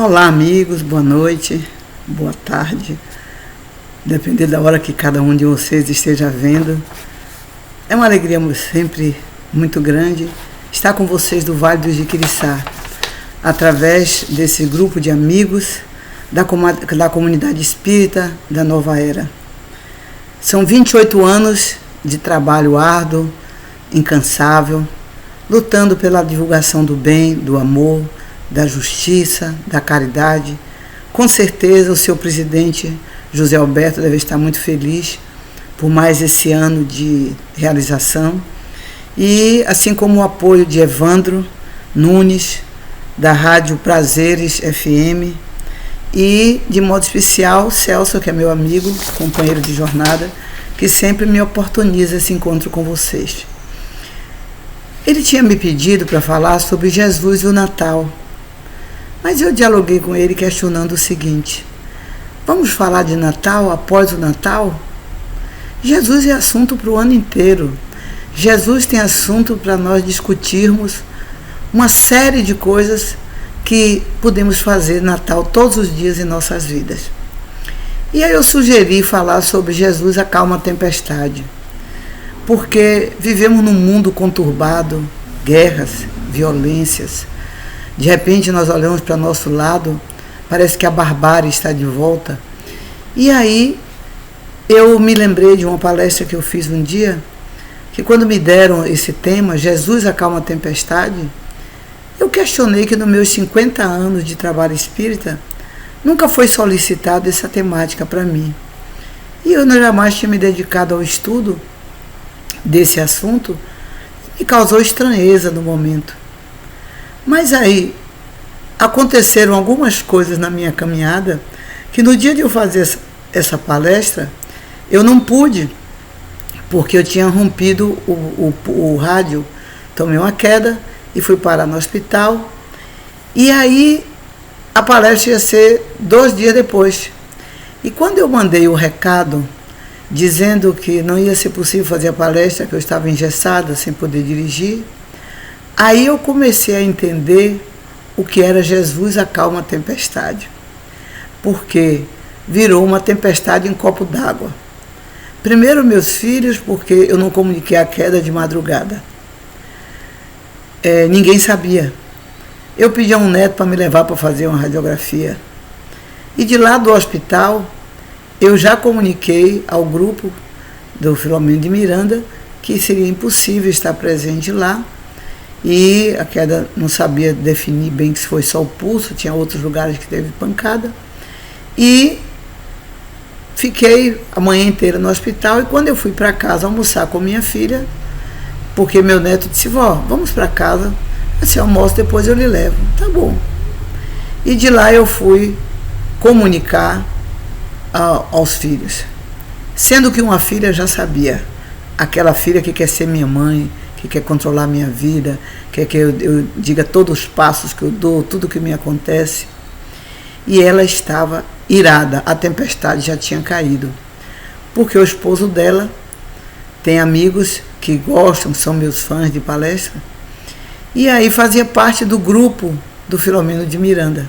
Olá, amigos, boa noite, boa tarde, dependendo da hora que cada um de vocês esteja vendo. É uma alegria sempre muito grande estar com vocês do Vale do Jiquiriçá, através desse grupo de amigos da comunidade espírita da Nova Era. São 28 anos de trabalho árduo, incansável, lutando pela divulgação do bem, do amor, da justiça, da caridade. Com certeza o seu presidente, José Alberto, deve estar muito feliz por mais esse ano de realização. E assim como o apoio de Evandro Nunes, da Rádio Prazeres FM, e de modo especial Celso, que é meu amigo, companheiro de jornada, que sempre me oportuniza esse encontro com vocês. Ele tinha me pedido para falar sobre Jesus e o Natal, mas eu dialoguei com ele questionando o seguinte: vamos falar de Natal após o Natal? Jesus é assunto para o ano inteiro. Jesus tem assunto para nós discutirmos uma série de coisas que podemos fazer Natal todos os dias em nossas vidas. E aí eu sugeri falar sobre Jesus acalma a tempestade, porque vivemos num mundo conturbado, guerras, violências. De repente nós olhamos para o nosso lado, parece que a barbárie está de volta. E aí eu me lembrei de uma palestra que eu fiz um dia, que quando me deram esse tema, Jesus acalma a tempestade, eu questionei que nos meus 50 anos de trabalho espírita, nunca foi solicitado essa temática para mim. E eu jamais tinha me dedicado ao estudo desse assunto, me causou estranheza no momento. Mas aí aconteceram algumas coisas na minha caminhada que no dia de eu fazer essa palestra eu não pude, porque eu tinha rompido o rádio, tomei uma queda e fui parar no hospital. E aí a palestra ia ser 2 dias depois. E quando eu mandei o recado dizendo que não ia ser possível fazer a palestra, que eu estava engessada, sem poder dirigir, aí eu comecei a entender o que era Jesus acalma a tempestade. Porque virou uma tempestade em copo d'água. Primeiro meus filhos, porque eu não comuniquei a queda de madrugada. Ninguém sabia. Eu pedi a um neto para me levar para fazer uma radiografia. E de lá do hospital, eu já comuniquei ao grupo do Filomeno de Miranda que seria impossível estar presente lá. E a queda não sabia definir bem se foi só o pulso, tinha outros lugares que teve pancada. E fiquei a manhã inteira no hospital, e quando eu fui para casa almoçar com minha filha, porque meu neto disse: vó, vamos para casa, assim, almoço, depois eu lhe levo. Tá bom. E de lá eu fui comunicar aos filhos, sendo que uma filha já sabia, aquela filha que quer ser minha mãe, que quer controlar a minha vida, quer que eu diga todos os passos que eu dou, tudo que me acontece. E ela estava irada, a tempestade já tinha caído, porque o esposo dela tem amigos que gostam, são meus fãs de palestra, e aí fazia parte do grupo do Filomeno de Miranda.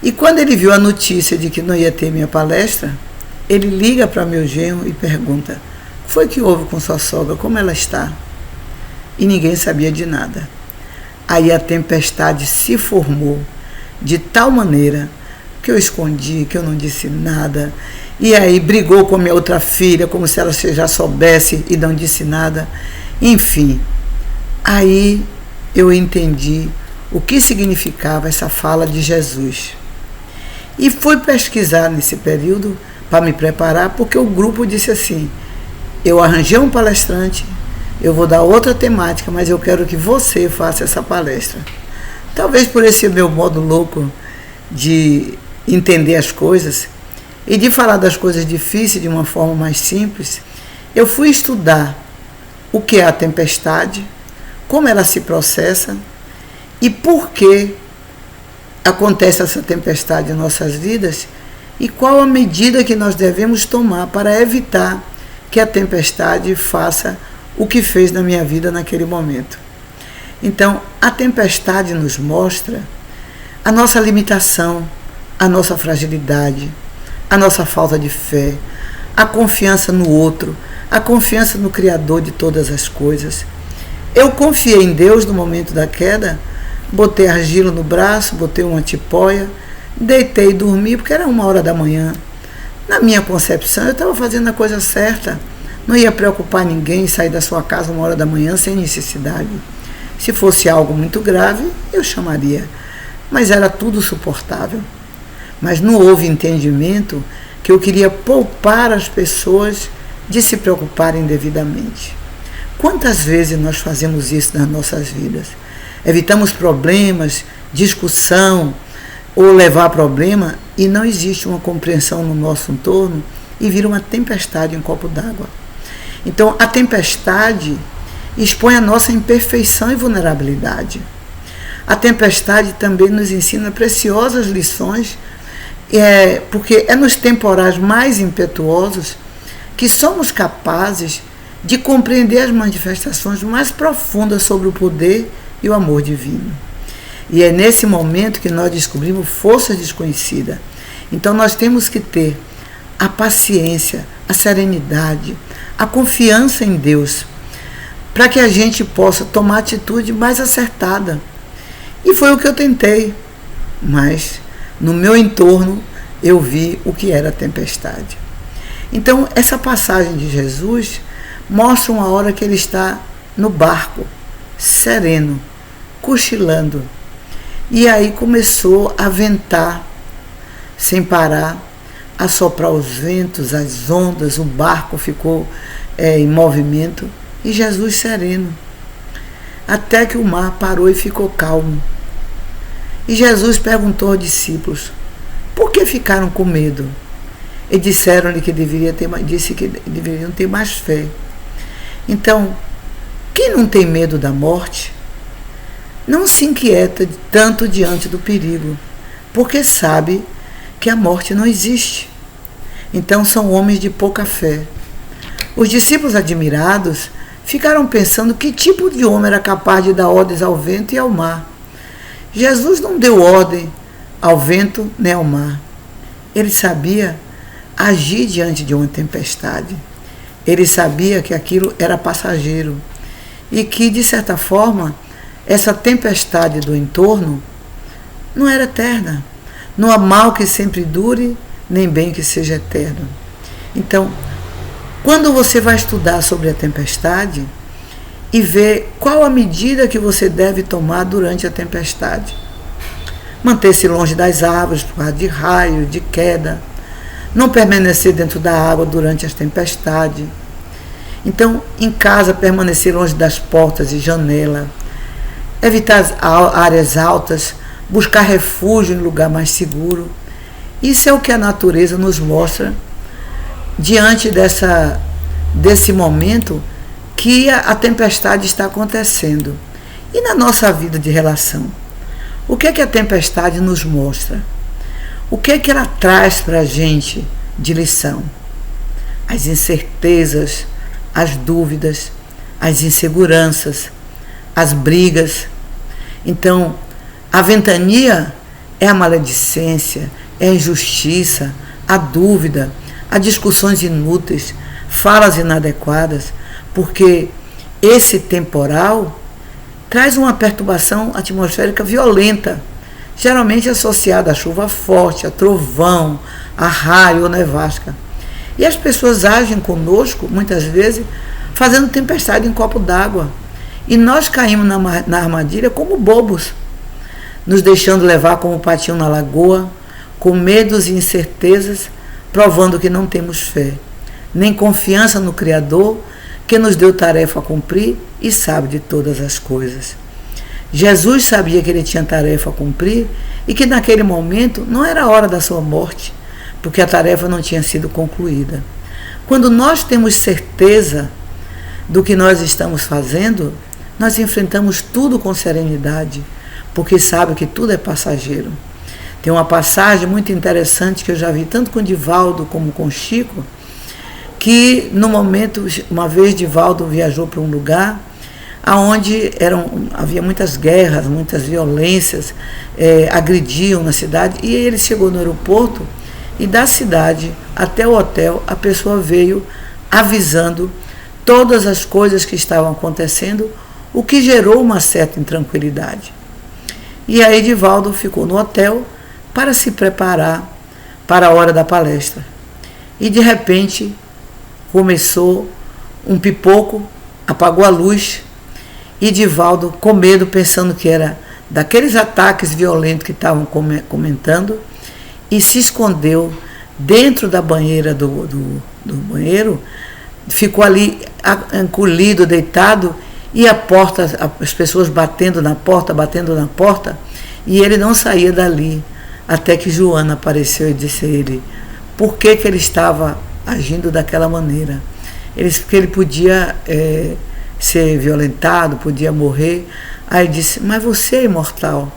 E quando ele viu a notícia de que não ia ter minha palestra, ele liga para meu genro e pergunta: o que foi que houve com sua sogra, como ela está? E ninguém sabia de nada. Aí a tempestade se formou de tal maneira que eu escondi, que eu não disse nada. E aí brigou com a minha outra filha, como se ela já soubesse, e não disse nada. Enfim, aí eu entendi o que significava essa fala de Jesus. E fui pesquisar nesse período para me preparar, porque o grupo disse assim: eu arranjei um palestrante, eu vou dar outra temática, mas eu quero que você faça essa palestra. Talvez por esse meu modo louco de entender as coisas e de falar das coisas difíceis de uma forma mais simples, eu fui estudar o que é a tempestade, como ela se processa e por que acontece essa tempestade em nossas vidas e qual a medida que nós devemos tomar para evitar que a tempestade faça o que fez na minha vida naquele momento. Então, a tempestade nos mostra a nossa limitação, a nossa fragilidade, a nossa falta de fé, a confiança no outro, a confiança no Criador de todas as coisas. Eu confiei em Deus no momento da queda, botei argila no braço, botei uma tipóia, deitei e dormi, porque era 1h da manhã. Na minha concepção, eu estava fazendo a coisa certa. Não ia preocupar ninguém sair da sua casa 1h da manhã sem necessidade. Se fosse algo muito grave, eu chamaria. Mas era tudo suportável. Mas não houve entendimento que eu queria poupar as pessoas de se preocuparem devidamente. Quantas vezes nós fazemos isso nas nossas vidas? Evitamos problemas, discussão ou levar problema e não existe uma compreensão no nosso entorno e vira uma tempestade em um copo d'água. Então, a tempestade expõe a nossa imperfeição e vulnerabilidade. A tempestade também nos ensina preciosas lições, porque é nos temporais mais impetuosos que somos capazes de compreender as manifestações mais profundas sobre o poder e o amor divino. E é nesse momento que nós descobrimos força desconhecida. Então nós temos que ter a paciência, a serenidade, a confiança em Deus, para que a gente possa tomar atitude mais acertada. E foi o que eu tentei, mas no meu entorno eu vi o que era a tempestade. Então essa passagem de Jesus mostra uma hora que ele está no barco, sereno, cochilando. E aí começou a ventar sem parar, a soprar os ventos, as ondas, o barco ficou em movimento e Jesus sereno. Até que o mar parou e ficou calmo. E Jesus perguntou aos discípulos, por que ficaram com medo? E disseram-lhe que deveriam ter mais fé. Então, quem não tem medo da morte, não se inquieta tanto diante do perigo, porque sabe que a morte não existe. Então são homens de pouca fé. Os discípulos admirados ficaram pensando que tipo de homem era capaz de dar ordens ao vento e ao mar. Jesus não deu ordem ao vento nem ao mar. Ele sabia agir diante de uma tempestade. Ele sabia que aquilo era passageiro e que, de certa forma, essa tempestade do entorno não era eterna. Não há mal que sempre dure, nem bem que seja eterno. Então, quando você vai estudar sobre a tempestade e ver qual a medida que você deve tomar durante a tempestade. Manter-se longe das árvores por causa de raio, de queda. Não permanecer dentro da água durante as tempestades. Então, em casa, permanecer longe das portas e janelas. Evitar as áreas altas, buscar refúgio em lugar mais seguro. Isso é o que a natureza nos mostra diante desse momento que a tempestade está acontecendo. E na nossa vida de relação? O que é que a tempestade nos mostra? O que é que ela traz para a gente de lição? As incertezas, as dúvidas, as inseguranças, as brigas. Então, a ventania é a maledicência, é a injustiça, a dúvida, a discussões inúteis, falas inadequadas, porque esse temporal traz uma perturbação atmosférica violenta, geralmente associada à chuva forte, a trovão, a raio ou nevasca. E as pessoas agem conosco, muitas vezes, fazendo tempestade em copo d'água. E nós caímos na armadilha como bobos, nos deixando levar como patinho na lagoa, com medos e incertezas, provando que não temos fé, nem confiança no Criador, que nos deu tarefa a cumprir e sabe de todas as coisas. Jesus sabia que ele tinha tarefa a cumprir e que naquele momento não era a hora da sua morte, porque a tarefa não tinha sido concluída. Quando nós temos certeza do que nós estamos fazendo, nós enfrentamos tudo com serenidade, porque sabe que tudo é passageiro. Tem uma passagem muito interessante que eu já vi tanto com Divaldo como com Chico, que no momento, uma vez Divaldo viajou para um lugar onde havia muitas guerras, muitas violências, agrediam na cidade, e ele chegou no aeroporto e da cidade até o hotel a pessoa veio avisando todas as coisas que estavam acontecendo, o que gerou uma certa intranquilidade. E aí Edivaldo ficou no hotel para se preparar para a hora da palestra. E de repente começou um pipoco, apagou a luz, e Edivaldo, com medo, pensando que era daqueles ataques violentos que estavam comentando, e se escondeu dentro da banheira do banheiro, ficou ali encolhido, deitado, e as pessoas batendo na porta, e ele não saía dali, até que Joana apareceu e disse a ele por que ele estava agindo daquela maneira. Que ele podia ser violentado, podia morrer. Aí disse, mas você é imortal,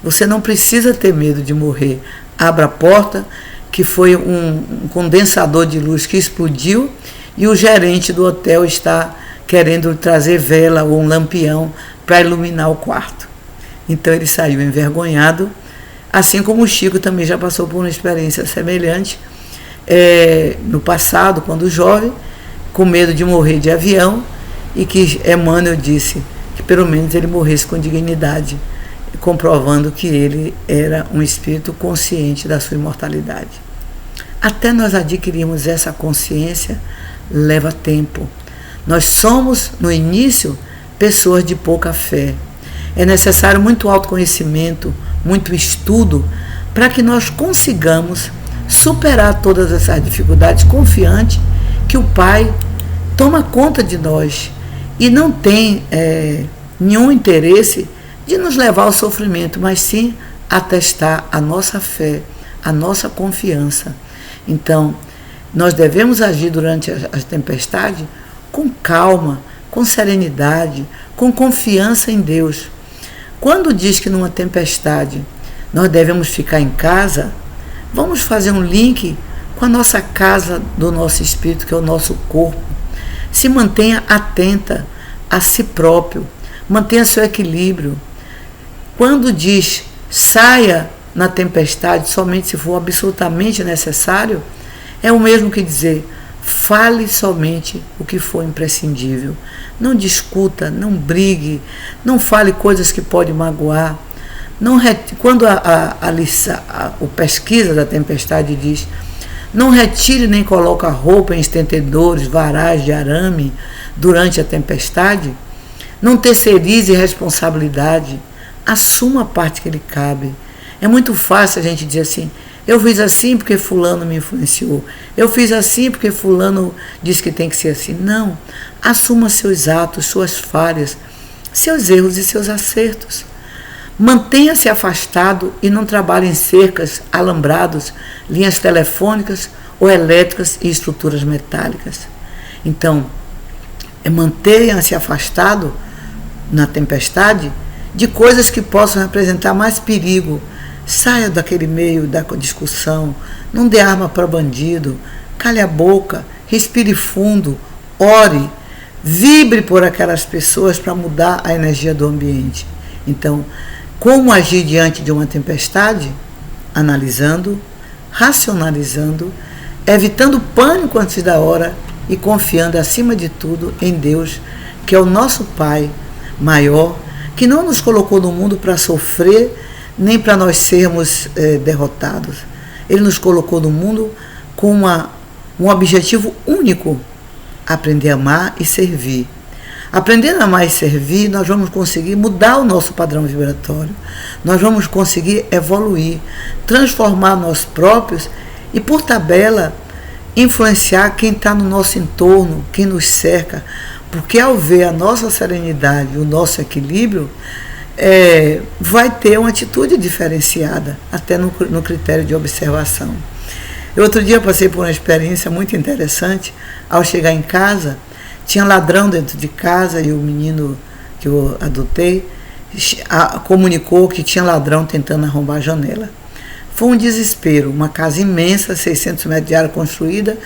você não precisa ter medo de morrer. Abra a porta, que foi um condensador de luz que explodiu, e o gerente do hotel está querendo trazer vela ou um lampião para iluminar o quarto. Então ele saiu envergonhado, assim como o Chico também já passou por uma experiência semelhante no passado, quando jovem, com medo de morrer de avião, e que Emmanuel disse que pelo menos ele morresse com dignidade, comprovando que ele era um espírito consciente da sua imortalidade. Até nós adquirirmos essa consciência, leva tempo. Nós somos, no início, pessoas de pouca fé. É necessário muito autoconhecimento, muito estudo, para que nós consigamos superar todas essas dificuldades, confiante que o Pai toma conta de nós e não tem nenhum interesse de nos levar ao sofrimento, mas sim a testar a nossa fé, a nossa confiança. Então, nós devemos agir durante a tempestade com calma, com serenidade, com confiança em Deus. Quando diz que numa tempestade nós devemos ficar em casa, vamos fazer um link com a nossa casa do nosso espírito, que é o nosso corpo. Se mantenha atenta a si próprio, mantenha seu equilíbrio. Quando diz saia na tempestade somente se for absolutamente necessário, é o mesmo que dizer fale somente o que for imprescindível. Não discuta, não brigue, não fale coisas que podem magoar. Quando o pesquisa da tempestade diz não retire nem coloque a roupa em estendedores, varais de arame durante a tempestade, não terceirize responsabilidade, assuma a parte que lhe cabe. É muito fácil a gente dizer assim, eu fiz assim porque fulano me influenciou, eu fiz assim porque fulano disse que tem que ser assim. Não, assuma seus atos, suas falhas, seus erros e seus acertos. Mantenha-se afastado e não trabalhe em cercas, alambrados, linhas telefônicas ou elétricas e estruturas metálicas. Então, mantenha-se afastado na tempestade de coisas que possam representar mais perigo. Saia daquele meio da discussão, não dê arma para bandido, cale a boca, respire fundo, ore, vibre por aquelas pessoas para mudar a energia do ambiente. Então, como agir diante de uma tempestade? Analisando, racionalizando, evitando pânico antes da hora e confiando acima de tudo em Deus, que é o nosso Pai maior, que não nos colocou no mundo para sofrer, nem para nós sermos derrotados. Ele nos colocou no mundo com um objetivo único, aprender a amar e servir. Aprendendo a amar e servir, nós vamos conseguir mudar o nosso padrão vibratório, nós vamos conseguir evoluir, transformar nós próprios e, por tabela, influenciar quem está no nosso entorno, quem nos cerca, porque ao ver a nossa serenidade, o nosso equilíbrio, vai ter uma atitude diferenciada, até no critério de observação. Outro dia eu passei por uma experiência muito interessante. Ao chegar em casa, tinha ladrão dentro de casa e o menino que eu adotei comunicou que tinha ladrão tentando arrombar a janela. Foi um desespero, uma casa imensa, 600 metros de área construída.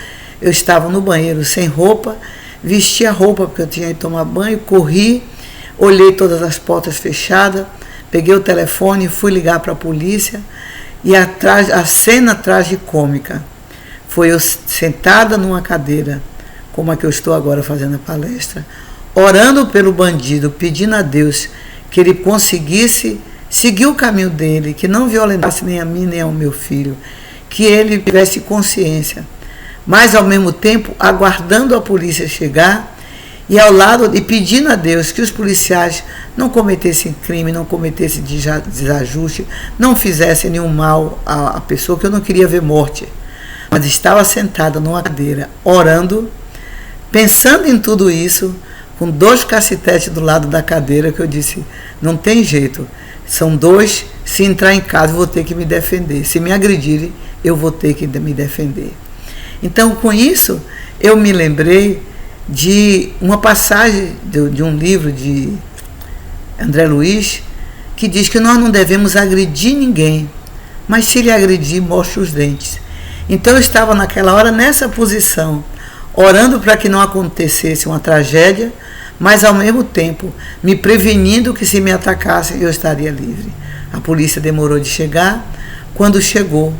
Eu estava no banheiro sem roupa, vesti a roupa porque eu tinha ido tomar banho, corri olhei todas as portas fechadas, peguei o telefone e fui ligar para a polícia. E a cena tragicômica foi eu sentada numa cadeira, como a que eu estou agora fazendo a palestra, orando pelo bandido, pedindo a Deus que ele conseguisse seguir o caminho dele, que não violentasse nem a mim nem ao meu filho, que ele tivesse consciência, mas ao mesmo tempo aguardando a polícia chegar e ao lado e pedindo a Deus que os policiais não cometessem crime, não cometessem desajuste, não fizessem nenhum mal à pessoa, que eu não queria ver morte. Mas estava sentada numa cadeira, orando, pensando em tudo isso, com 2 cacetetes do lado da cadeira, que eu disse, não tem jeito, são 2, se entrar em casa eu vou ter que me defender, se me agredirem eu vou ter que me defender. Então, com isso, eu me lembrei de uma passagem de um livro de André Luiz, que diz que nós não devemos agredir ninguém, mas se lhe agredir, mostre os dentes. Então eu estava naquela hora nessa posição, orando para que não acontecesse uma tragédia, mas ao mesmo tempo me prevenindo que se me atacassem eu estaria livre. A polícia demorou de chegar. Quando chegou,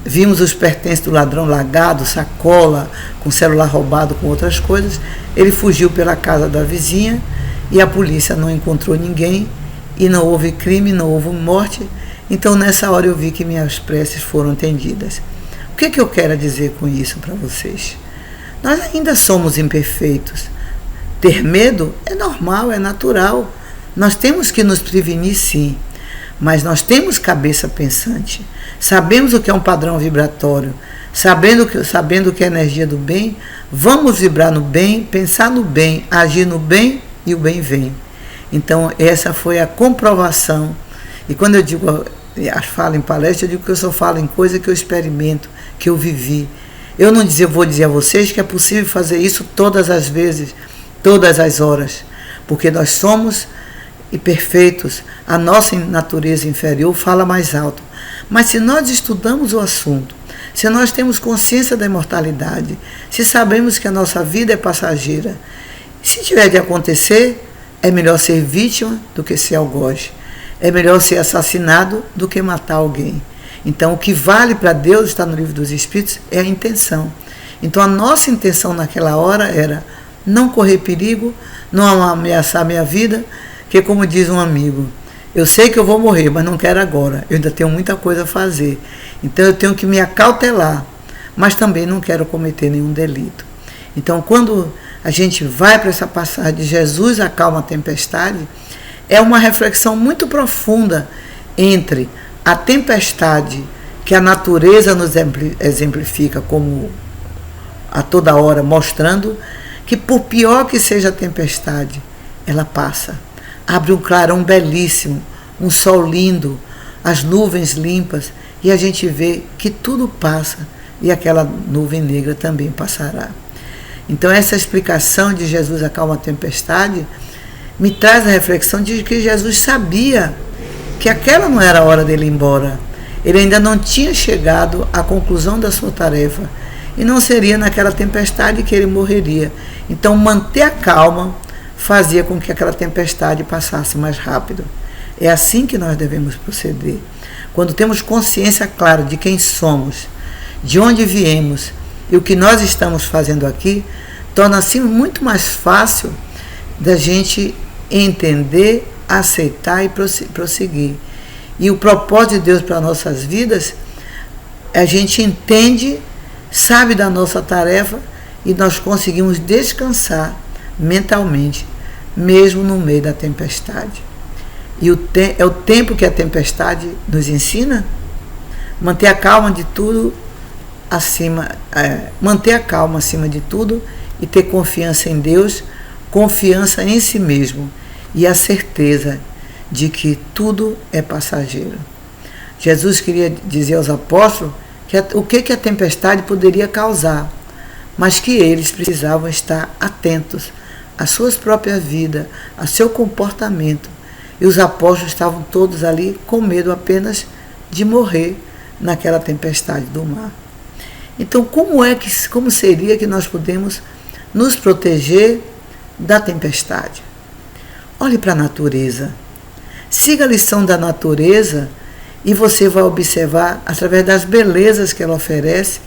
vimos os pertences do ladrão largado, sacola, com celular roubado, com outras coisas. Ele fugiu pela casa da vizinha e a polícia não encontrou ninguém e não houve crime, não houve morte. Então nessa hora eu vi que minhas preces foram atendidas. O que eu quero dizer com isso para vocês? Nós ainda somos imperfeitos. Ter medo é normal, é natural. Nós temos que nos prevenir, sim, mas nós temos cabeça pensante. Sabemos o que é um padrão vibratório. Sabendo que é a energia do bem, vamos vibrar no bem, pensar no bem, agir no bem e o bem vem. Então essa foi a comprovação. E quando eu digo, falo em palestra, eu digo que eu só falo em coisa que eu experimento, que eu vivi. Eu não vou dizer a vocês que é possível fazer isso todas as vezes, todas as horas, porque nós somos imperfeitos, a nossa natureza inferior fala mais alto. Mas se nós estudamos o assunto, se nós temos consciência da imortalidade, se sabemos que a nossa vida é passageira, se tiver de acontecer, é melhor ser vítima do que ser algoz. É melhor ser assassinado do que matar alguém. Então, o que vale para Deus, está no livro dos Espíritos, é a intenção. Então, a nossa intenção naquela hora era não correr perigo, não ameaçar a minha vida, que, como diz um amigo, eu sei que eu vou morrer, mas não quero agora. Eu ainda tenho muita coisa a fazer. Então, eu tenho que me acautelar, mas também não quero cometer nenhum delito. Então, quando a gente vai para essa passagem de Jesus acalma a tempestade, é uma reflexão muito profunda entre a tempestade que a natureza nos exemplifica como a toda hora, mostrando que por pior que seja a tempestade, ela passa. Abre um clarão belíssimo, um sol lindo, as nuvens limpas, e a gente vê que tudo passa e aquela nuvem negra também passará. Então essa explicação de Jesus acalma a tempestade me traz a reflexão de que Jesus sabia que aquela não era a hora dele ir embora. Ele ainda não tinha chegado à conclusão da sua tarefa e não seria naquela tempestade que ele morreria. Então manter a calma fazia com que aquela tempestade passasse mais rápido. É assim que nós devemos proceder. Quando temos consciência clara de quem somos, de onde viemos e o que nós estamos fazendo aqui, torna assim muito mais fácil da gente entender, aceitar e prosseguir. E o propósito de Deus para nossas vidas, a gente entende, sabe da nossa tarefa e nós conseguimos descansar mentalmente, mesmo no meio da tempestade. E é o tempo que a tempestade nos ensina, manter a calma de tudo manter a calma acima de tudo e ter confiança em Deus, confiança em si mesmo e a certeza de que tudo é passageiro. Jesus queria dizer aos apóstolos o que a tempestade poderia causar, mas que eles precisavam estar atentos à sua própria vida, ao seu comportamento. E os apóstolos estavam todos ali com medo apenas de morrer naquela tempestade do mar. Então, como seria que nós podemos nos proteger da tempestade? Olhe para a natureza. Siga a lição da natureza e você vai observar através das belezas que ela oferece.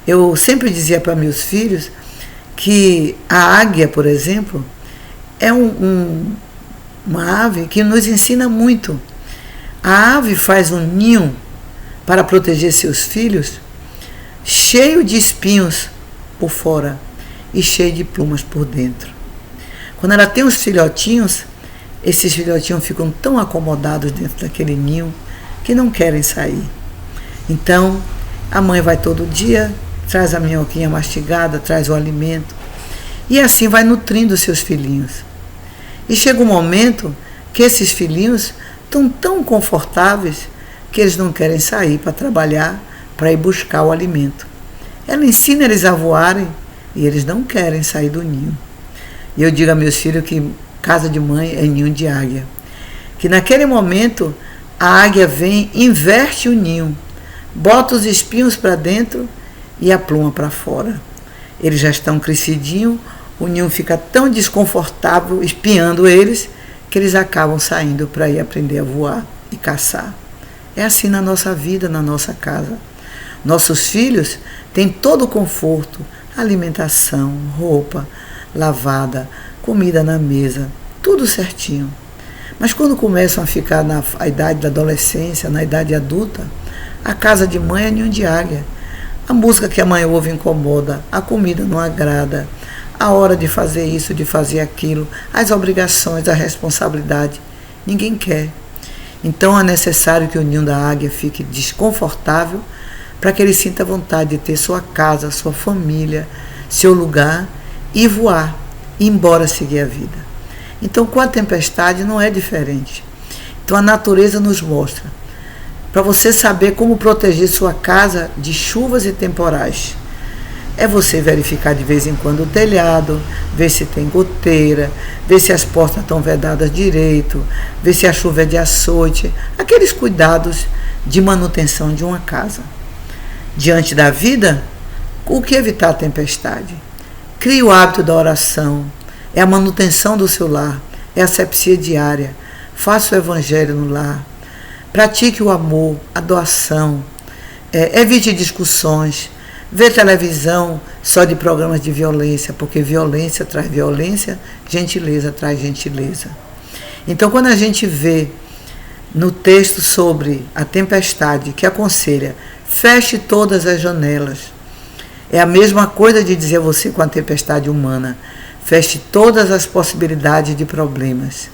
Eu sempre dizia para meus filhos que a águia, por exemplo, é uma ave que nos ensina muito. A ave faz um ninho para proteger seus filhos, cheio de espinhos por fora e cheio de plumas por dentro. Quando ela tem os filhotinhos, esses filhotinhos ficam tão acomodados dentro daquele ninho que não querem sair. Então, a mãe vai todo dia, traz a minhoquinha mastigada, traz o alimento, e assim vai nutrindo os seus filhinhos. E chega um momento que esses filhinhos estão tão confortáveis que eles não querem sair para trabalhar, para ir buscar o alimento. Ela ensina eles a voarem e eles não querem sair do ninho. E eu digo a meus filhos que casa de mãe é ninho de águia. Que naquele momento a águia vem, inverte o ninho, bota os espinhos para dentro e a pluma para fora. Eles já estão crescidinhos, o ninho fica tão desconfortável espiando eles que eles acabam saindo para ir aprender a voar e caçar. É assim na nossa vida, na nossa casa. Nossos filhos têm todo o conforto, alimentação, roupa lavada, comida na mesa, tudo certinho. Mas quando começam a ficar na idade da adolescência, na idade adulta, a casa de mãe é ninho de águia. A música que a mãe ouve incomoda, a comida não agrada, a hora de fazer isso, de fazer aquilo, as obrigações, a responsabilidade, ninguém quer. Então é necessário que o ninho da águia fique desconfortável para que ele sinta vontade de ter sua casa, sua família, seu lugar e voar, e embora seguir a vida. Então com a tempestade não é diferente. Então a natureza nos mostra, para você saber como proteger sua casa de chuvas e temporais. É você verificar de vez em quando o telhado, ver se tem goteira, ver se as portas estão vedadas direito, ver se a chuva é de açoite, aqueles cuidados de manutenção de uma casa. Diante da vida, o que evitar a tempestade? Crie o hábito da oração, é a manutenção do seu lar, é a asepsia diária, faça o evangelho no lar, pratique o amor, a doação, evite discussões, vê televisão só de programas de violência, porque violência traz violência, gentileza traz gentileza. Então, quando a gente vê no texto sobre a tempestade, que aconselha, feche todas as janelas, é a mesma coisa de dizer a você com a tempestade humana, feche todas as possibilidades de problemas,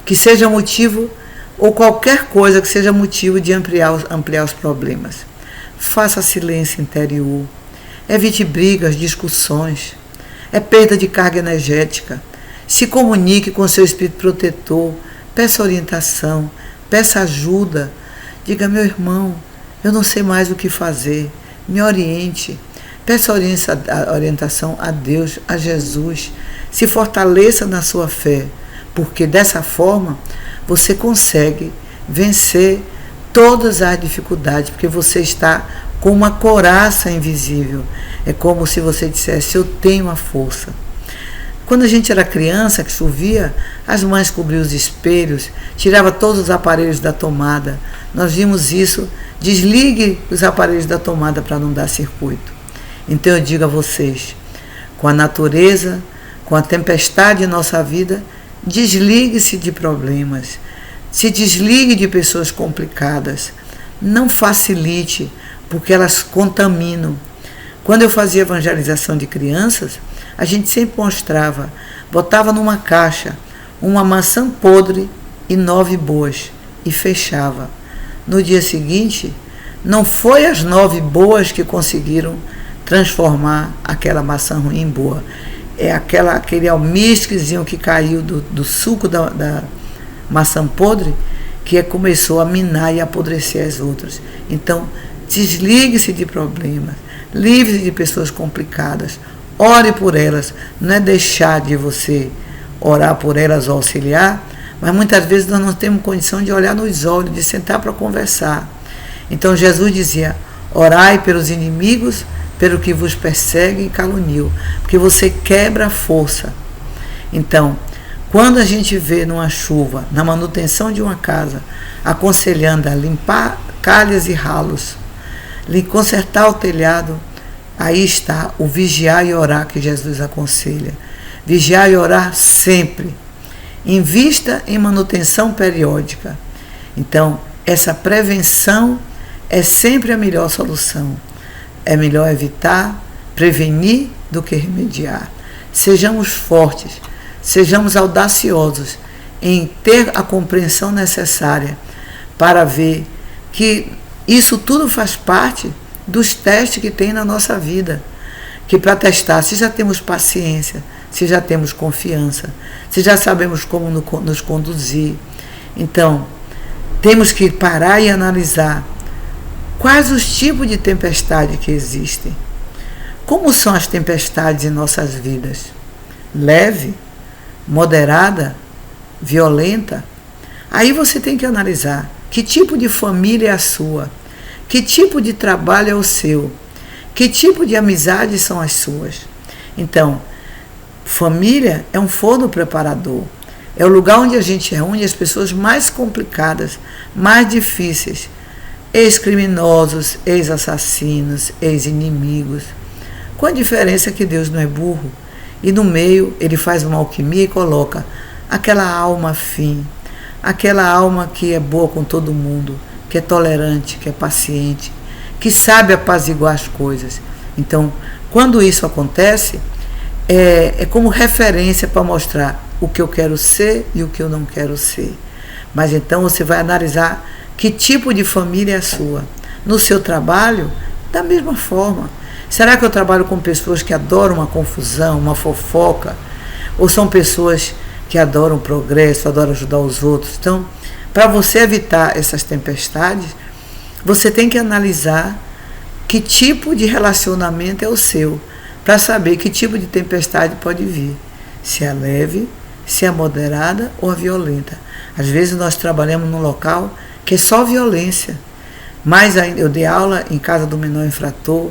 que seja motivo, ou qualquer coisa que seja motivo de ampliar os problemas. Faça silêncio interior, evite brigas, discussões, é perda de carga energética, se comunique com seu espírito protetor, peça orientação, peça ajuda, diga, meu irmão, eu não sei mais o que fazer, me oriente, peça orientação a Deus, a Jesus, se fortaleça na sua fé, porque dessa forma você consegue vencer todas as dificuldades, porque você está com uma couraça invisível. É como se você dissesse, eu tenho a força. Quando a gente era criança, que chovia, as mães cobriam os espelhos, tirava todos os aparelhos da tomada. Nós vimos isso, desligue os aparelhos da tomada para não dar circuito. Então eu digo a vocês, com a natureza, com a tempestade em nossa vida, desligue-se de problemas, se desligue de pessoas complicadas, não facilite, porque elas contaminam. Quando eu fazia evangelização de crianças, a gente sempre mostrava, botava numa caixa uma maçã podre e 9 boas e fechava. No dia seguinte, não foi as 9 boas que conseguiram transformar aquela maçã ruim em boa. É aquele almísquezinho que caiu do suco da maçã podre que começou a minar e apodrecer as outras. Então, desligue-se de problemas, livre-se de pessoas complicadas, ore por elas. Não é deixar de você orar por elas ou auxiliar, mas muitas vezes nós não temos condição de olhar nos olhos, de sentar para conversar. Então Jesus dizia, orai pelos inimigos, pelo que vos persegue e caluniam, porque você quebra a força. Então, Quando a gente vê numa chuva, na manutenção de uma casa, aconselhando a limpar calhas e ralos, consertar o telhado, aí está o vigiar e orar que Jesus aconselha. Vigiar e orar sempre. Invista em manutenção periódica. Então, essa prevenção é sempre a melhor solução. É melhor evitar, prevenir do que remediar. Sejamos fortes, sejamos audaciosos em ter a compreensão necessária para ver que isso tudo faz parte dos testes que tem na nossa vida. Que para testar se já temos paciência, se já temos confiança, se já sabemos como nos conduzir. Então, temos que parar e analisar quais os tipos de tempestade que existem. Como são as tempestades em nossas vidas? Leve, moderada, violenta? Aí você tem que analisar que tipo de família é a sua, que tipo de trabalho é o seu, que tipo de amizades são as suas. Então, família é um forno preparador. É o lugar onde a gente reúne as pessoas mais complicadas, mais difíceis. Ex-criminosos, ex-assassinos, ex-inimigos. Com a diferença que Deus não é burro. E no meio ele faz uma alquimia e coloca aquela alma fim, aquela alma que é boa com todo mundo, que é tolerante, que é paciente, que sabe apaziguar as coisas. Então, quando isso acontece, é como referência para mostrar o que eu quero ser e o que eu não quero ser. Mas então você vai analisar que tipo de família é a sua. No seu trabalho, da mesma forma. Será que eu trabalho com pessoas que adoram uma confusão, uma fofoca? Ou são pessoas que adoram o progresso, adoram ajudar os outros? Então, para você evitar essas tempestades, você tem que analisar que tipo de relacionamento é o seu, para saber que tipo de tempestade pode vir. Se é leve, se é moderada ou a violenta. Às vezes nós trabalhamos num local que é só violência. Mas eu dei aula em casa do menor infrator,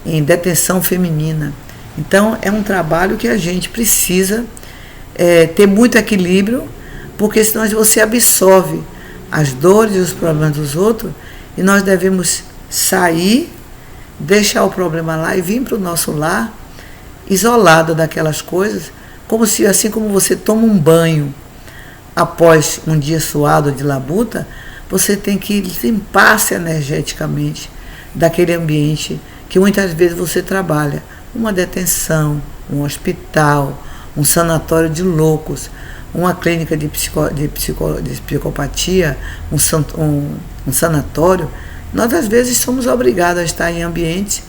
em detenção feminina. Então é um trabalho que a gente precisa ter muito equilíbrio, porque senão você absorve as dores e os problemas dos outros, e nós devemos sair, deixar o problema lá e vir para o nosso lar isolado daquelas coisas, assim como você toma um banho após um dia suado de labuta, você tem que limpar-se energeticamente daquele ambiente que muitas vezes você trabalha. Uma detenção, um hospital, um sanatório de loucos, uma clínica de psicopatia, um sanatório. Nós às vezes somos obrigados a estar em ambientes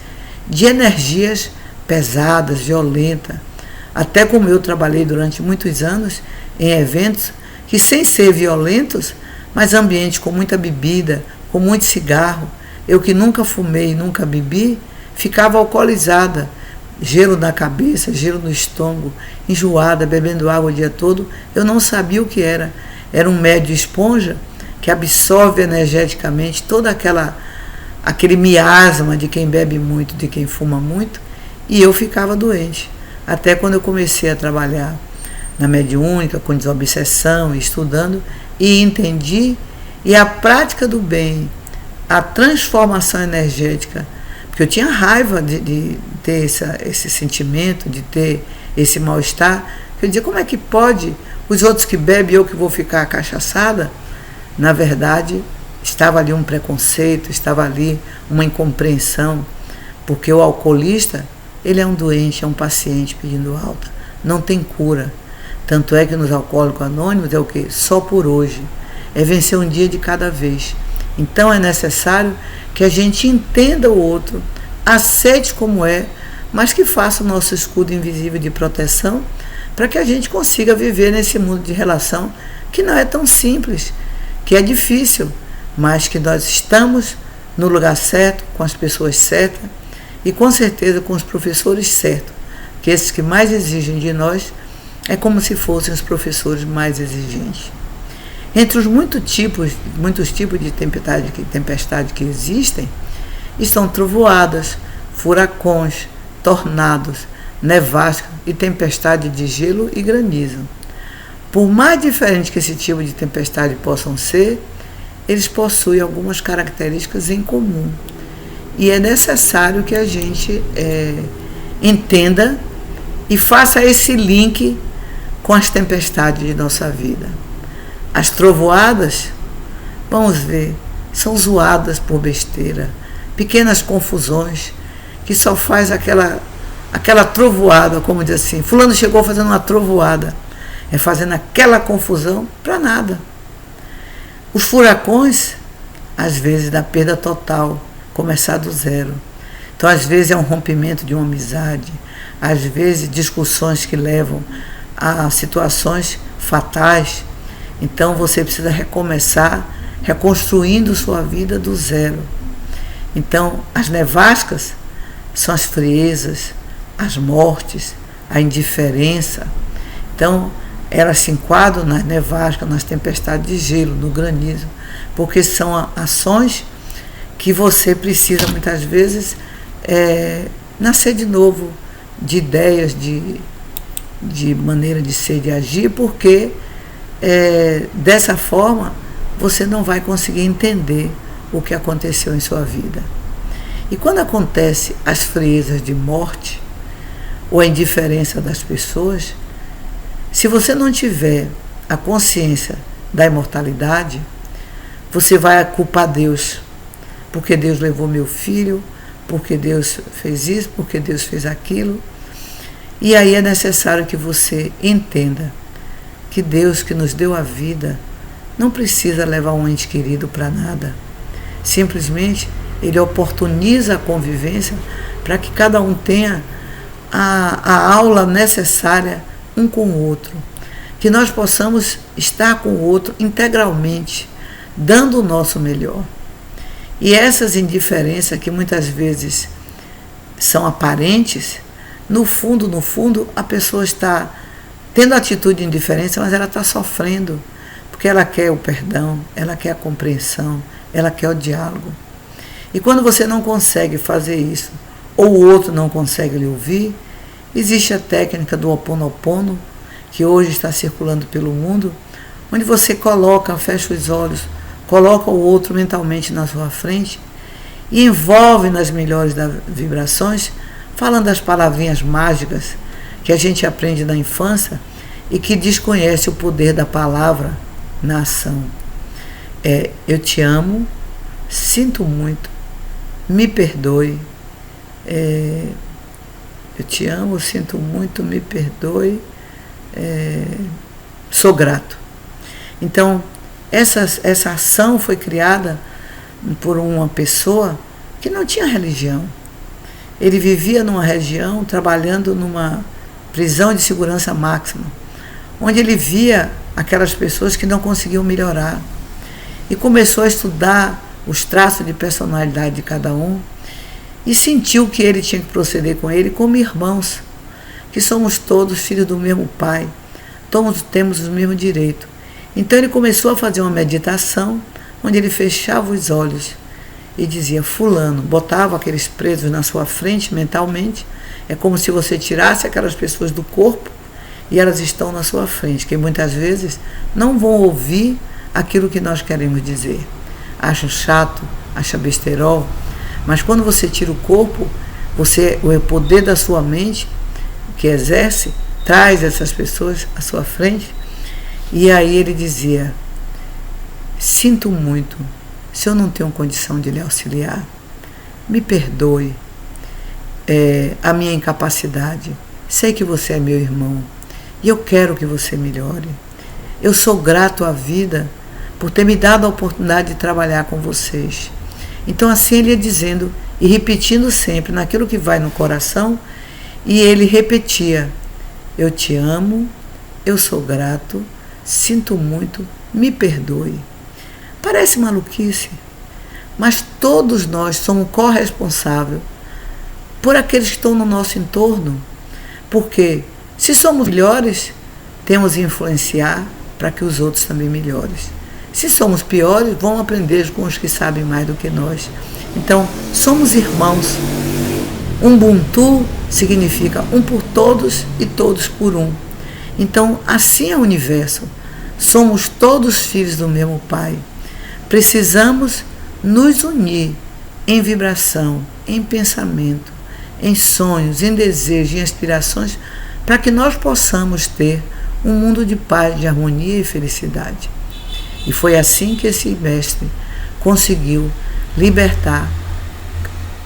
de energias pesadas, violentas. Até como eu trabalhei durante muitos anos em eventos que, sem ser violentos, mas ambientes com muita bebida, com muito cigarro, eu que nunca fumei, nunca bebi, ficava alcoolizada, gelo na cabeça, gelo no estômago, enjoada, bebendo água o dia todo. Eu não sabia o que era. Era um médio esponja que absorve energeticamente todo aquele miasma de quem bebe muito, de quem fuma muito, e eu ficava doente. Até quando eu comecei a trabalhar na mediúnica, com desobsessão, estudando, e entendi, e a prática do bem, a transformação energética, porque eu tinha raiva de ter esse sentimento, de ter esse mal-estar. Eu dizia, como é que pode os outros que bebem, eu que vou ficar cachaçada? Na verdade, estava ali um preconceito, estava ali uma incompreensão, porque o alcoolista, ele é um doente, é um paciente pedindo alta, não tem cura. Tanto é que nos Alcoólicos Anônimos é o quê? Só por hoje. É vencer um dia de cada vez. Então é necessário que a gente entenda o outro, aceite como é, mas que faça o nosso escudo invisível de proteção para que a gente consiga viver nesse mundo de relação que não é tão simples, que é difícil, mas que nós estamos no lugar certo, com as pessoas certas e com certeza com os professores certos, que esses que mais exigem de nós é como se fossem os professores mais exigentes. Entre os muitos tipos de tempestade que existem, estão trovoadas, furacões, tornados, nevascas e tempestade de gelo e granizo. por mais diferente que esse tipo de tempestade possam ser, eles possuem algumas características em comum. E é necessário que a gente entenda e faça esse link com as tempestades de nossa vida. As trovoadas, vamos ver, são zoadas por besteira, pequenas confusões, que só faz aquela trovoada, como diz assim, fulano chegou fazendo uma trovoada, fazendo aquela confusão para nada. Os furacões, às vezes, dá perda total, começar do zero. Então, às vezes, é um rompimento de uma amizade, às vezes, discussões que levam a situações fatais. Então, você precisa recomeçar, reconstruindo sua vida do zero. Então, as nevascas são as friezas, as mortes, a indiferença. Então, elas se enquadram nas nevascas, nas tempestades de gelo, no granizo, porque são ações que você precisa, muitas vezes, nascer de novo, de ideias, de maneira de ser, de agir, porque dessa forma você não vai conseguir entender o que aconteceu em sua vida. E quando acontece as friezas de morte ou a indiferença das pessoas, se você não tiver a consciência da imortalidade, você vai culpar Deus, porque Deus levou meu filho, porque Deus fez isso, porque Deus fez aquilo. E aí é necessário que você entenda que Deus, que nos deu a vida, não precisa levar um ente querido para nada. Simplesmente Ele oportuniza a convivência para que cada um tenha a aula necessária um com o outro, que nós possamos estar com o outro integralmente, dando o nosso melhor. E essas indiferenças que muitas vezes são aparentes, no fundo, a pessoa está tendo atitude de indiferença, mas ela está sofrendo, porque ela quer o perdão, ela quer a compreensão, ela quer o diálogo. E quando você não consegue fazer isso, ou o outro não consegue lhe ouvir, existe a técnica do Ho Oponopono, que hoje está circulando pelo mundo, onde você fecha os olhos, coloca o outro mentalmente na sua frente e envolve nas melhores vibrações, falando as palavrinhas mágicas que a gente aprende na infância e que desconhece o poder da palavra na ação. Eu te amo, sinto muito, me perdoe. Eu te amo, sinto muito, me perdoe, sou grato. Então, essa ação foi criada por uma pessoa que não tinha religião. Ele vivia numa região, trabalhando numa prisão de segurança máxima, onde ele via aquelas pessoas que não conseguiam melhorar. E começou a estudar os traços de personalidade de cada um, e sentiu que ele tinha que proceder com ele como irmãos, que somos todos filhos do mesmo pai, todos temos os mesmos direitos. Então ele começou a fazer uma meditação, onde ele fechava os olhos e dizia, fulano, botava aqueles presos na sua frente mentalmente, é como se você tirasse aquelas pessoas do corpo e elas estão na sua frente, que muitas vezes não vão ouvir aquilo que nós queremos dizer. Acha chato, acha besterol, mas quando você tira o corpo, o poder da sua mente, que exerce, traz essas pessoas à sua frente. E aí ele dizia, sinto muito, se eu não tenho condição de lhe auxiliar, me perdoe a minha incapacidade. Sei que você é meu irmão e eu quero que você melhore. Eu sou grato à vida por ter me dado a oportunidade de trabalhar com vocês. Então assim ele ia dizendo e repetindo sempre naquilo que vai no coração, e ele repetia, eu te amo, eu sou grato, sinto muito, me perdoe. Parece maluquice, mas todos nós somos corresponsáveis por aqueles que estão no nosso entorno, porque se somos melhores, temos que influenciar para que os outros também melhorem. Se somos piores, vão aprender com os que sabem mais do que nós. Então, somos irmãos. Ubuntu significa um por todos e todos por um. Então, assim é o universo. Somos todos filhos do mesmo Pai. Precisamos nos unir em vibração, em pensamento, em sonhos, em desejos, em aspirações, para que nós possamos ter um mundo de paz, de harmonia e felicidade. E foi assim que esse mestre conseguiu libertar.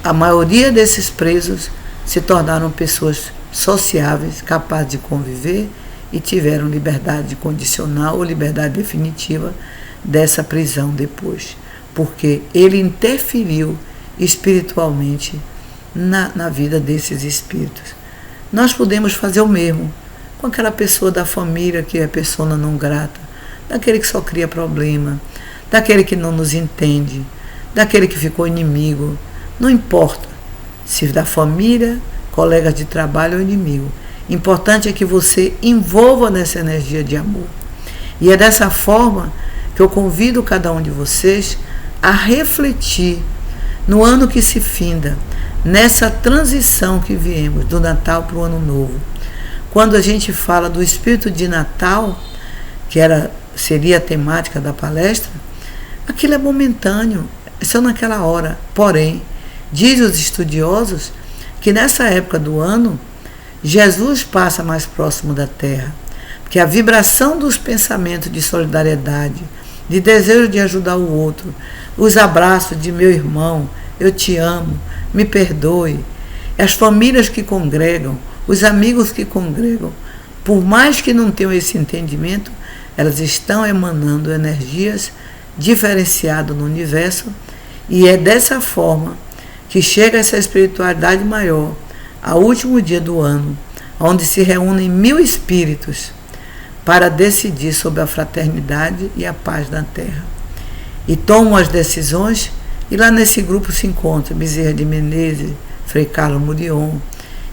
A maioria desses presos se tornaram pessoas sociáveis, capazes de conviver e tiveram liberdade condicional ou liberdade definitiva dessa prisão depois, porque ele interferiu espiritualmente na vida desses espíritos. Nós podemos fazer o mesmo com aquela pessoa da família que é persona não grata, daquele que só cria problema, daquele que não nos entende, daquele que ficou inimigo. Não importa se da família, colegas de trabalho ou inimigo. Importante é que você envolva nessa energia de amor. E é dessa forma que eu convido cada um de vocês a refletir no ano que se finda, nessa transição que viemos do Natal para o Ano Novo. Quando a gente fala do espírito de Natal, que seria a temática da palestra, aquilo é momentâneo, é só naquela hora. Porém, diz os estudiosos que nessa época do ano, Jesus passa mais próximo da Terra, porque a vibração dos pensamentos de solidariedade, de desejo de ajudar o outro, os abraços de meu irmão, eu te amo, me perdoe, as famílias que congregam, os amigos que congregam, por mais que não tenham esse entendimento, elas estão emanando energias diferenciadas no universo, e é dessa forma que chega essa espiritualidade maior, ao último dia do ano, onde se reúnem 1000 espíritos para decidir sobre a fraternidade e a paz na Terra. E tomam as decisões, e lá nesse grupo se encontra Bezerra de Menezes, Frei Carlos Murion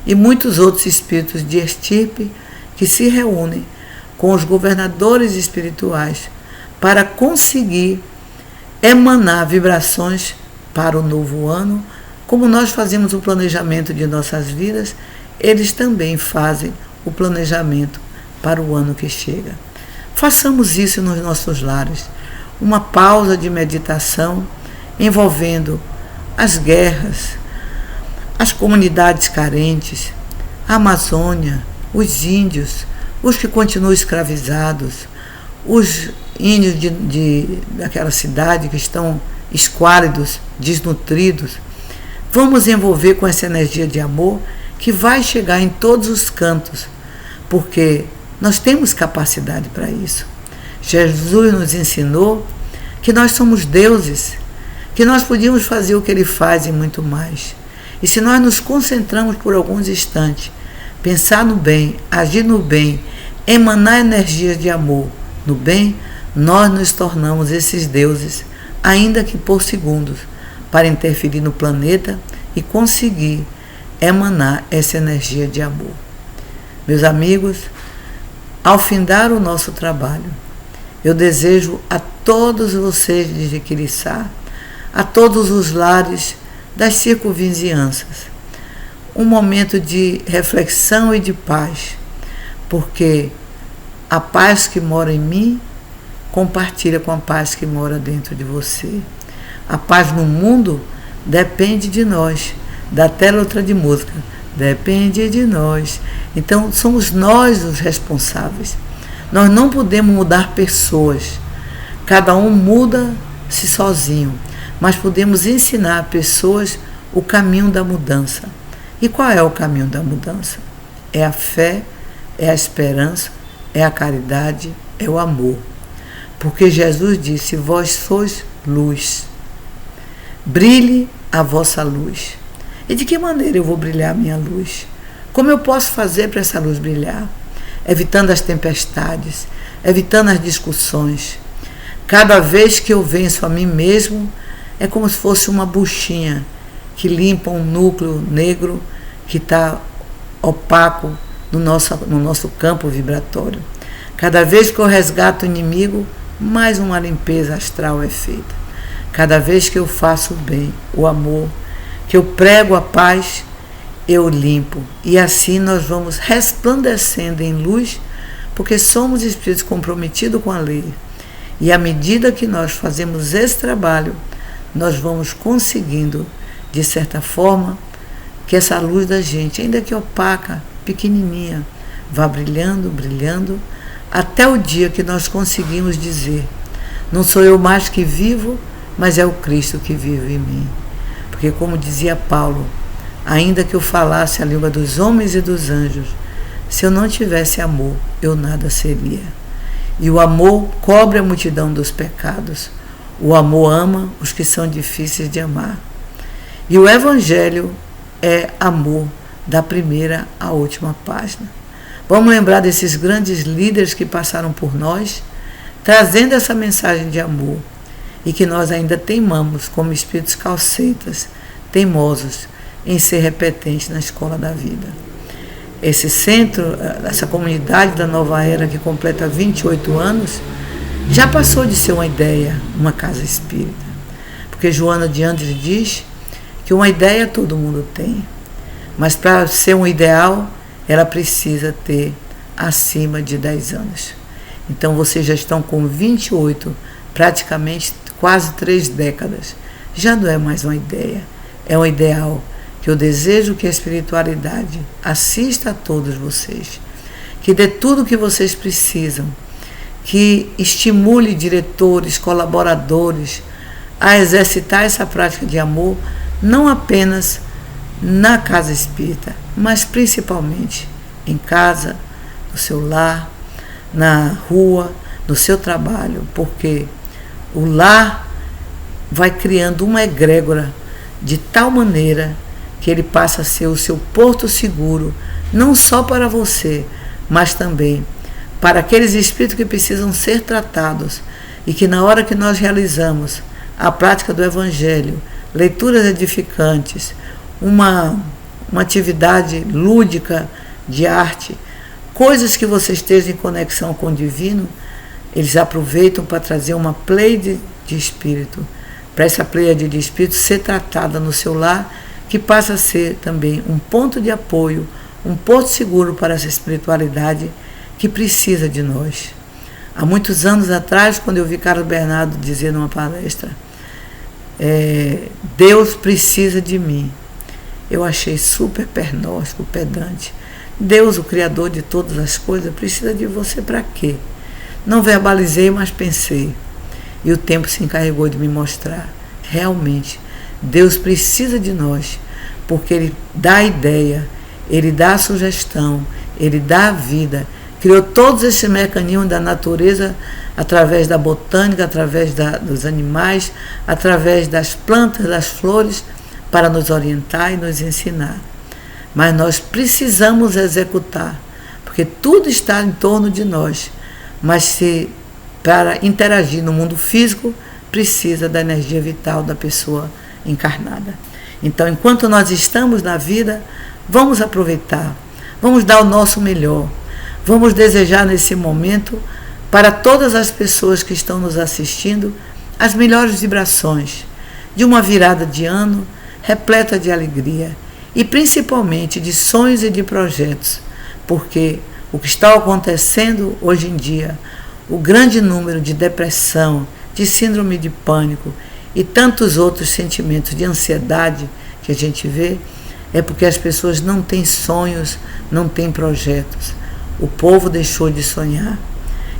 e muitos outros espíritos de estirpe que se reúnem com os governadores espirituais para conseguir emanar vibrações para o novo ano. Como nós fazemos o planejamento de nossas vidas, eles também fazem o planejamento para o ano que chega. Façamos isso nos nossos lares. Uma pausa de meditação envolvendo as guerras, as comunidades carentes, a Amazônia, os índios, os que continuam escravizados, os índios daquela cidade que estão esquálidos, desnutridos. Vamos envolver com essa energia de amor que vai chegar em todos os cantos, porque nós temos capacidade para isso. Jesus nos ensinou que nós somos deuses, que nós podíamos fazer o que ele faz e muito mais. E se nós nos concentramos por alguns instantes, pensar no bem, agir no bem, emanar energias de amor no bem, nós nos tornamos esses deuses, ainda que por segundos, para interferir no planeta e conseguir emanar essa energia de amor. Meus amigos, ao findar o nosso trabalho, eu desejo a todos vocês de Jiquiriçá, a todos os lares das circunvizinhanças, um momento de reflexão e de paz, porque a paz que mora em mim compartilha com a paz que mora dentro de você. A paz no mundo depende de nós. Da até letra de música, depende de nós. Então somos nós os responsáveis. Nós não podemos mudar pessoas. Cada um muda-se sozinho, mas podemos ensinar pessoas o caminho da mudança. E qual é o caminho da mudança? É a fé, é a esperança, é a caridade, é o amor. Porque Jesus disse: vós sois luz. Brilhe a vossa luz. E de que maneira eu vou brilhar a minha luz? Como eu posso fazer para essa luz brilhar? Evitando as tempestades, evitando as discussões. Cada vez que eu venço a mim mesmo, é como se fosse uma buchinha que limpa um núcleo negro que está opaco no nosso campo vibratório. Cada vez que eu resgato o inimigo, mais uma limpeza astral é feita. Cada vez que eu faço o bem, o amor, que eu prego a paz, eu limpo. E assim nós vamos resplandecendo em luz porque somos espíritos comprometidos com a lei. E à medida que nós fazemos esse trabalho, nós vamos conseguindo, de certa forma, que essa luz da gente, ainda que opaca, pequenininha, vá brilhando, brilhando, até o dia que nós conseguimos dizer: não sou eu mais que vivo, mas é o Cristo que vive em mim. Porque, como dizia Paulo, ainda que eu falasse a língua dos homens e dos anjos, se eu não tivesse amor, eu nada seria. E o amor cobre a multidão dos pecados. O amor ama os que são difíceis de amar. E o Evangelho é amor, da primeira à última página. Vamos lembrar desses grandes líderes que passaram por nós, trazendo essa mensagem de amor, e que nós ainda teimamos como espíritos calceitas, teimosos em ser repetentes na escola da vida. Esse centro, essa comunidade da Nova Era, que completa 28 anos, já passou de ser uma ideia, uma casa espírita. Porque Joana de Andrade diz que uma ideia todo mundo tem, mas para ser um ideal, ela precisa ter acima de 10 anos. Então vocês já estão com 28, praticamente quase 3 décadas. Já não é mais uma ideia, é um ideal que eu desejo que a espiritualidade assista a todos vocês, que dê tudo o que vocês precisam, que estimule diretores, colaboradores a exercitar essa prática de amor, não apenas na casa espírita, mas principalmente em casa, no seu lar, na rua, no seu trabalho, porque o lar vai criando uma egrégora de tal maneira que ele passa a ser o seu porto seguro, não só para você, mas também para aqueles espíritos que precisam ser tratados, e que na hora que nós realizamos a prática do Evangelho, leituras edificantes, uma atividade lúdica de arte, coisas que você esteja em conexão com o divino, eles aproveitam para trazer uma pleiade de espírito, para essa pleiade de espírito ser tratada no seu lar, que passa a ser também um ponto de apoio, um porto seguro para essa espiritualidade que precisa de nós. Há muitos anos atrás, quando eu vi Carlos Bernardo dizer numa palestra, Deus precisa de mim, eu achei super pernóstico, pedante. Deus, o Criador de todas as coisas, precisa de você para quê? Não verbalizei, mas pensei. E o tempo se encarregou de me mostrar. Realmente, Deus precisa de nós, porque Ele dá a ideia, Ele dá a sugestão, Ele dá a vida. Criou todos esses mecanismos da natureza, através da botânica, através dos animais, através das plantas, das flores, para nos orientar e nos ensinar. Mas nós precisamos executar, porque tudo está em torno de nós. Mas para interagir no mundo físico, precisa da energia vital da pessoa encarnada. Então, enquanto nós estamos na vida, vamos aproveitar, vamos dar o nosso melhor, vamos desejar nesse momento, para todas as pessoas que estão nos assistindo, as melhores vibrações de uma virada de ano repleta de alegria e principalmente de sonhos e de projetos, porque o que está acontecendo hoje em dia, o grande número de depressão, de síndrome de pânico e tantos outros sentimentos de ansiedade que a gente vê, é porque as pessoas não têm sonhos, não têm projetos. O povo deixou de sonhar.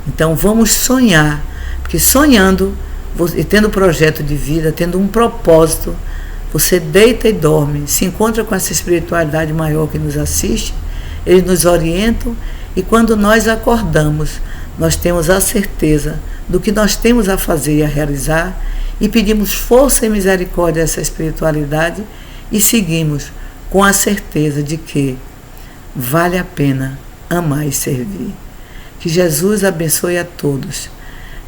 Então vamos sonhar, porque sonhando e tendo projeto de vida, tendo um propósito, você deita e dorme, se encontra com essa espiritualidade maior que nos assiste, eles nos orientam, e quando nós acordamos, nós temos a certeza do que nós temos a fazer e a realizar, e pedimos força e misericórdia a essa espiritualidade, e seguimos com a certeza de que vale a pena amar e servir. Que Jesus abençoe a todos,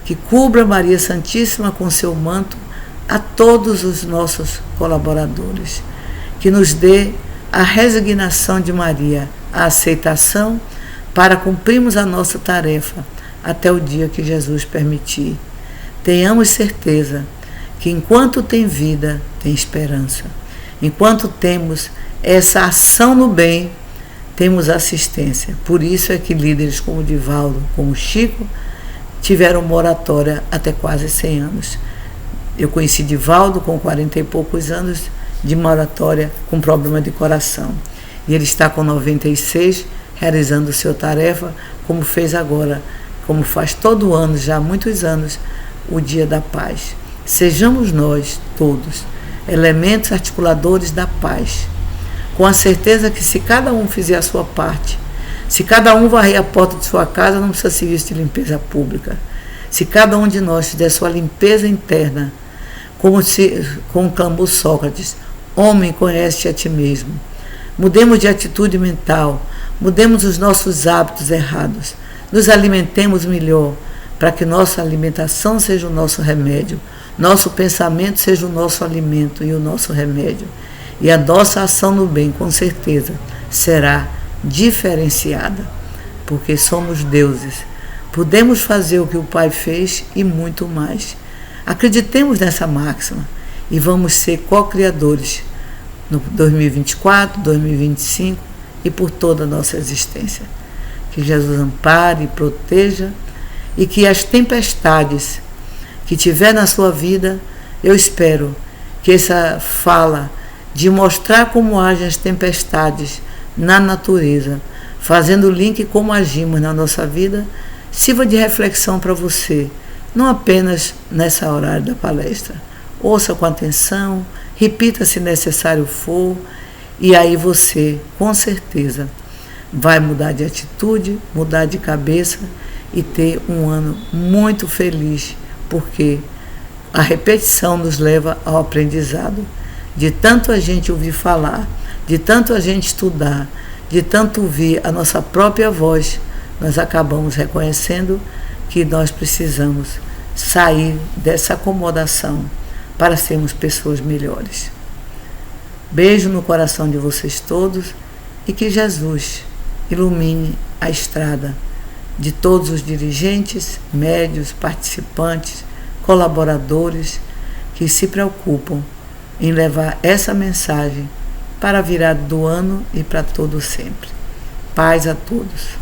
que cubra Maria Santíssima com seu manto a todos os nossos colaboradores, que nos dê a resignação de Maria, a aceitação para cumprirmos a nossa tarefa até o dia que Jesus permitir. Tenhamos certeza que enquanto tem vida, tem esperança. Enquanto temos essa ação no bem, temos assistência. Por isso é que líderes como Divaldo, como Chico, tiveram moratória até quase 100 anos. Eu conheci Divaldo com 40 e poucos anos de moratória com problema de coração. E ele está com 96, realizando sua tarefa, como fez agora, como faz todo ano, já há muitos anos, o Dia da Paz. Sejamos nós, todos, elementos articuladores da paz, com a certeza que se cada um fizer a sua parte, se cada um varrer a porta de sua casa, não precisa serviço de limpeza pública. Se cada um de nós fizer sua limpeza interna, como clamou Sócrates, homem, conhece-te a ti mesmo. Mudemos de atitude mental, mudemos os nossos hábitos errados, nos alimentemos melhor, para que nossa alimentação seja o nosso remédio, nosso pensamento seja o nosso alimento e o nosso remédio. E a nossa ação no bem, com certeza, será diferenciada, porque somos deuses. Podemos fazer o que o Pai fez e muito mais. Acreditemos nessa máxima e vamos ser co-criadores no 2024, 2025 e por toda a nossa existência. Que Jesus ampare e proteja e que as tempestades que tiver na sua vida, eu espero que essa fala de mostrar como agem as tempestades na natureza, fazendo link como agimos na nossa vida, sirva de reflexão para você, não apenas nessa horário da palestra. Ouça com atenção, repita se necessário for, e aí você, com certeza, vai mudar de atitude, mudar de cabeça e ter um ano muito feliz, porque a repetição nos leva ao aprendizado. De tanto a gente ouvir falar, de tanto a gente estudar, de tanto ouvir a nossa própria voz, nós acabamos reconhecendo que nós precisamos sair dessa acomodação para sermos pessoas melhores. Beijo no coração de vocês todos e que Jesus ilumine a estrada de todos os dirigentes, médios, participantes, colaboradores que se preocupam em levar essa mensagem para a virada do ano e para todo sempre. Paz a todos.